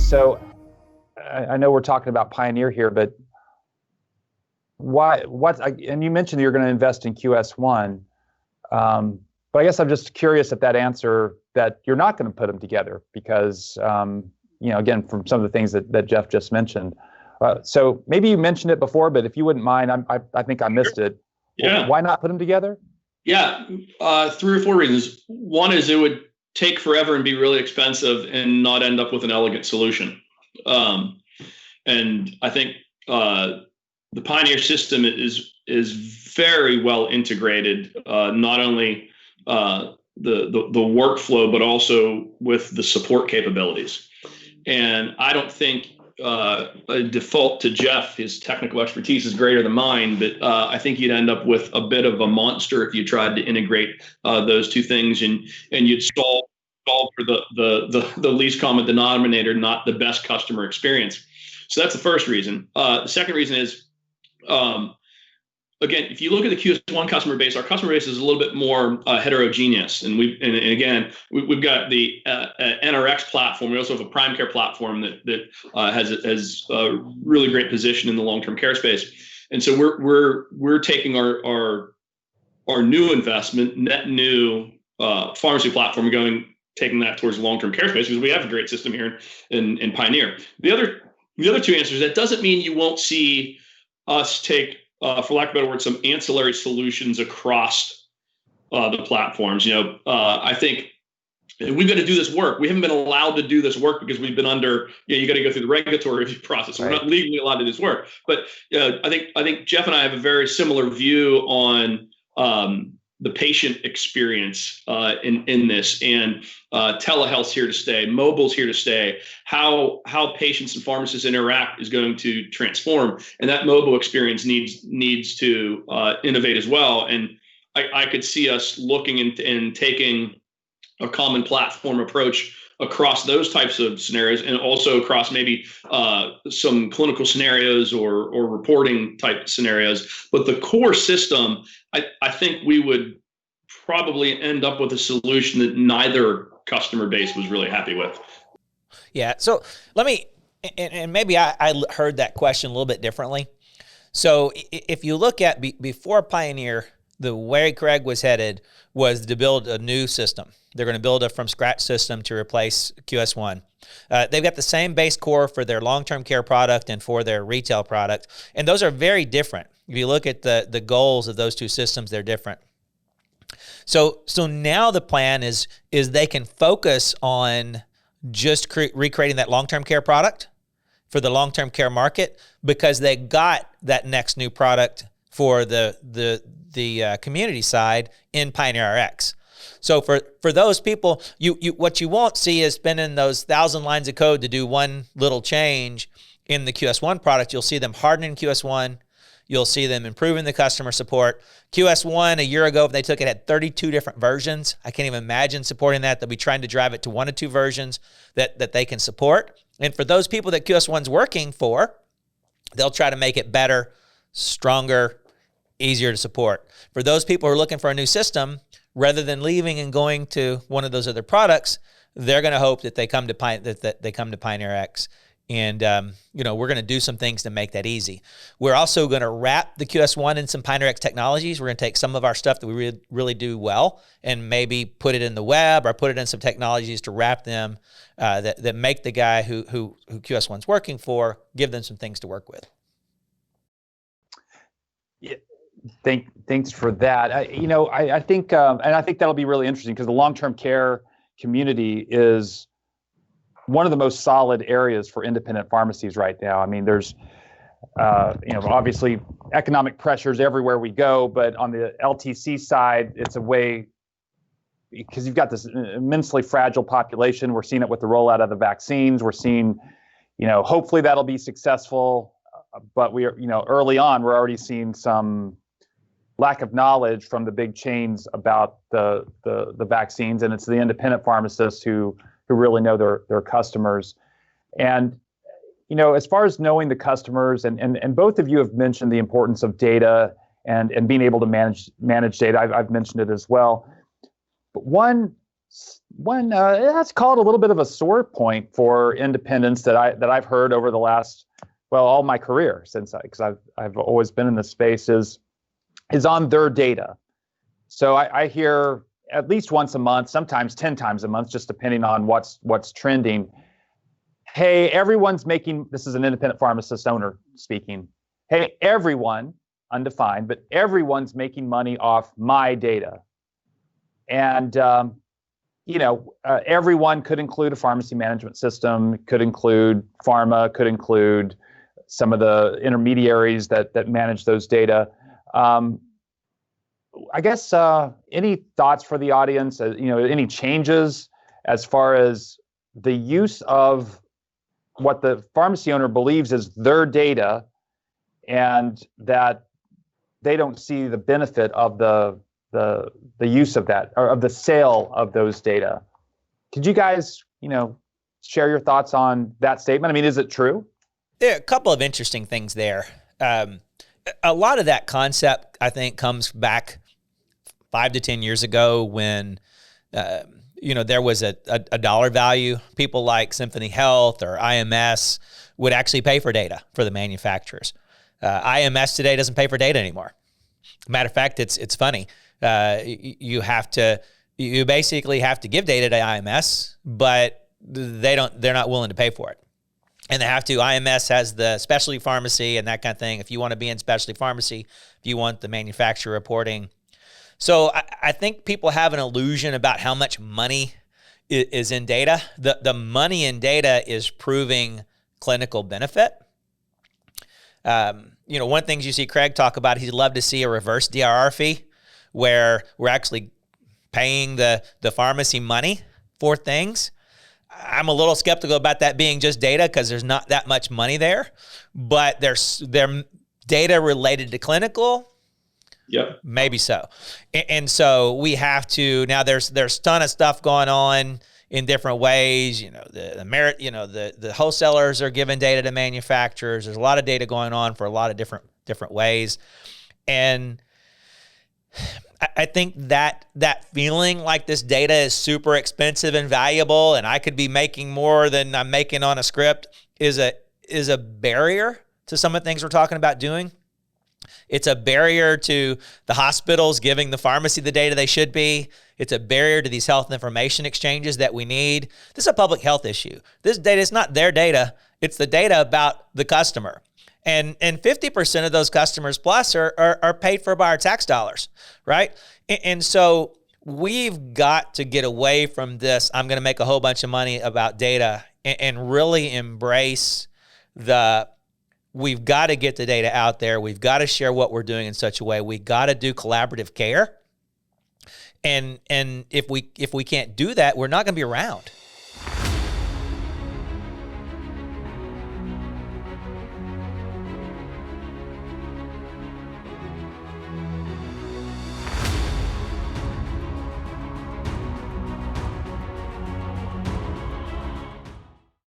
So I know we're talking about Pioneer here, but why? And you mentioned you're going to invest in QS1, but I guess I'm just curious at that answer that you're not going to put them together because, again, from some of the things that Jeff just mentioned. So maybe you mentioned it before, but if you wouldn't mind, I think I missed it. Yeah. Well, why not put them together? Yeah, 3 or 4 reasons. One is it would take forever and be really expensive and not end up with an elegant solution. And I think the Pioneer system is very well integrated, not only the workflow, but also with the support capabilities. And I don't think a default to Jeff, his technical expertise is greater than mine, but I think you'd end up with a bit of a monster if you tried to integrate those two things, and you'd solve for the least common denominator, not the best customer experience. So that's the first reason. The second reason is, again, if you look at the QS1 customer base, our customer base is a little bit more heterogeneous, and we've got the NRX platform. We also have a prime care platform that has a really great position in the long-term care space, and so we're taking our new investment, net new pharmacy platform, taking that towards the long-term care space because we have a great system here in Pioneer. The other two answers, that doesn't mean you won't see us take, for lack of a better word, some ancillary solutions across the platforms. I think we've got to do this work. We haven't been allowed to do this work because we've been under, you got to go through the regulatory review process. Right. We're not legally allowed to do this work. But I think Jeff and I have a very similar view on the patient experience in this, and telehealth's here to stay, mobile's here to stay. How patients and pharmacists interact is going to transform, and that mobile experience needs to innovate as well. And I could see us looking and taking a common platform approach across those types of scenarios, and also across maybe some clinical scenarios or reporting type scenarios. But the core system, I think we would probably end up with a solution that neither customer base was really happy with. Yeah. So let me, and maybe I heard that question a little bit differently. So if you look at before Pioneer, the way Kraig was headed was to build a new system. They're going to build a from scratch system to replace QS1. They've got the same base core for their long-term care product and for their retail product, and those are very different. If you look at the goals of those two systems, they're different. So now the plan is they can focus on just recreating that long-term care product for the long-term care market, because they got that next new product for the community side in PioneerRx. So for those people, you what you won't see is spending those 1,000 lines of code to do one little change in the QS1 product. You'll see them hardening QS1. You'll see them improving the customer support. QS1 a year ago, if they took it, had 32 different versions. I can't even imagine supporting that. They'll be trying to drive it to 1 or 2 versions that they can support. And for those people that QS1's working for, they'll try to make it better, stronger, easier to support. For those people who are looking for a new system, rather than leaving and going to one of those other products, they're going to hope that they come to PioneerRx. And, we're going to do some things to make that easy. We're also going to wrap the QS1 in some PioneerRx technologies. We're going to take some of our stuff that we really do well and maybe put it in the web or put it in some technologies to wrap them that make the guy who QS1's working for, give them some things to work with. Yeah. Thanks for that. I think, and I think that'll be really interesting because the long-term care community is one of the most solid areas for independent pharmacies right now. I mean, there's, obviously economic pressures everywhere we go, but on the LTC side, it's a way, because you've got this immensely fragile population. We're seeing it with the rollout of the vaccines. We're seeing, hopefully that'll be successful, but we are, early on, we're already seeing some lack of knowledge from the big chains about the vaccines, and it's the independent pharmacists who really know their customers. And as far as knowing the customers, and both of you have mentioned the importance of data and being able to manage data. I've mentioned it as well. But one That's called a little bit of a sore point for independents that I've heard over the last, all my career because I've always been in this space is on their data. So I hear at least once a month, sometimes 10 times a month, just depending on what's trending. Hey, everyone's making, this is an independent pharmacist owner speaking. Hey, everyone, undefined, but everyone's making money off my data. And, everyone could include a pharmacy management system, could include pharma, could include some of the intermediaries that manage those data. I guess any thoughts for the audience, any changes as far as the use of what the pharmacy owner believes is their data and that they don't see the benefit of the use of that or of the sale of those data. Could you guys, share your thoughts on that statement? I mean, is it true? There are a couple of interesting things there. A lot of that concept, I think, comes back 5 to 10 years ago when, there was a dollar value. People like Symphony Health or IMS would actually pay for data for the manufacturers. IMS today doesn't pay for data anymore. Matter of fact, it's funny. You basically have to give data to IMS, but they're not willing to pay for it. And they have to. IMS has the specialty pharmacy and that kind of thing. If you want to be in specialty pharmacy, if you want the manufacturer reporting. So I think people have an illusion about how much money is in data. The money in data is proving clinical benefit. One of the things you see Kraig talk about, he'd love to see a reverse DRR fee where we're actually paying the pharmacy money for things. I'm a little skeptical about that being just data because there's not that much money there, but there's data related to clinical. Yep. Maybe so. And so we have to, now there's a ton of stuff going on in different ways. The wholesalers are giving data to manufacturers. There's a lot of data going on for a lot of different ways. And I think that feeling like this data is super expensive and valuable and I could be making more than I'm making on a script is a barrier to some of the things we're talking about doing. It's a barrier to the hospitals giving the pharmacy the data they should be. It's a barrier to these health information exchanges that we need. This is a public health issue. This data is not their data. It's the data about the customer. And 50% of those customers plus are paid for by our tax dollars, right? And so we've got to get away from this, I'm going to make a whole bunch of money about data, and really embrace we've got to get the data out there. We've got to share what we're doing in such a way. We got to do collaborative care. And if we can't do that, we're not going to be around.